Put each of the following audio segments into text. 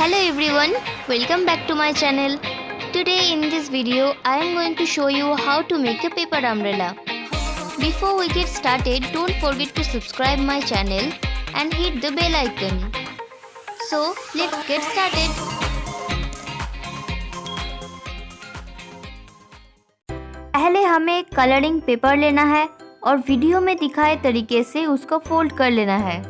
Hello everyone, welcome back to my channel. Today in this video I am going to show you how to make a paper umbrella. Before we get started, don't forget to subscribe my channel and hit the bell icon. So let's get started. पहले हमें colouring paper लेना है और video में दिखाए तरीके से उसको फोल्ड कर लेना है।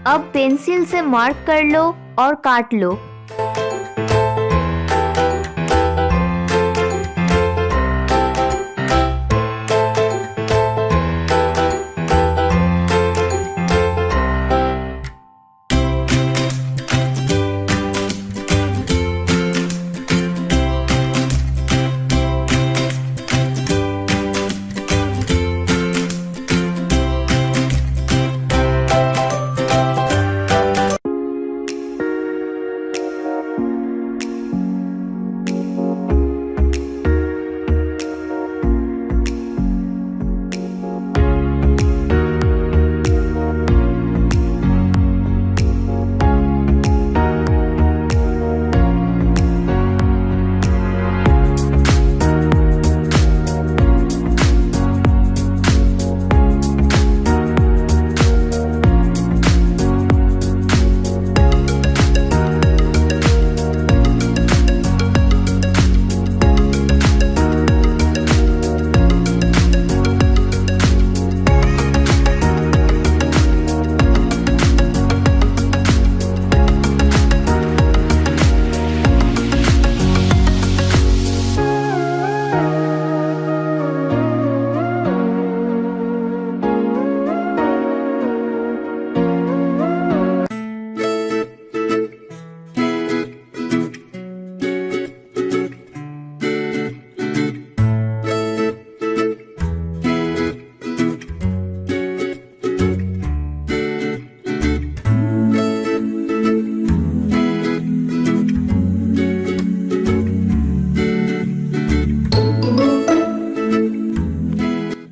अब पेंसिल से मार्क कर लो और काट लो।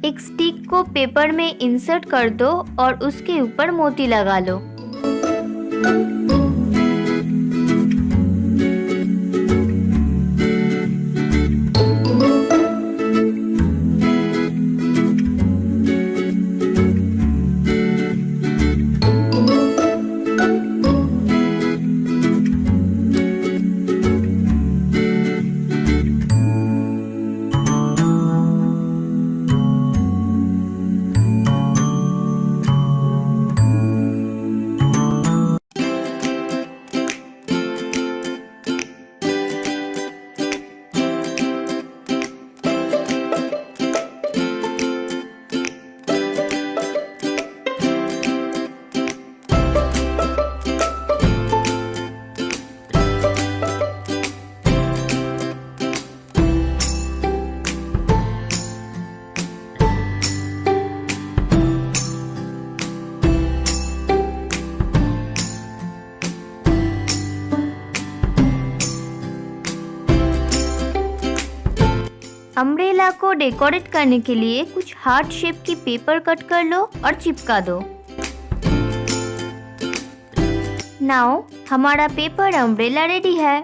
एक स्टिक को पेपर में इंसर्ट कर दो और उसके ऊपर मोती लगा लो। अम्ब्रेला को डेकोरेट करने के लिए कुछ हार्ट शेप की पेपर कट कर लो और चिपका दो। नाउ हमारा पेपर अम्ब्रेला रेडी है।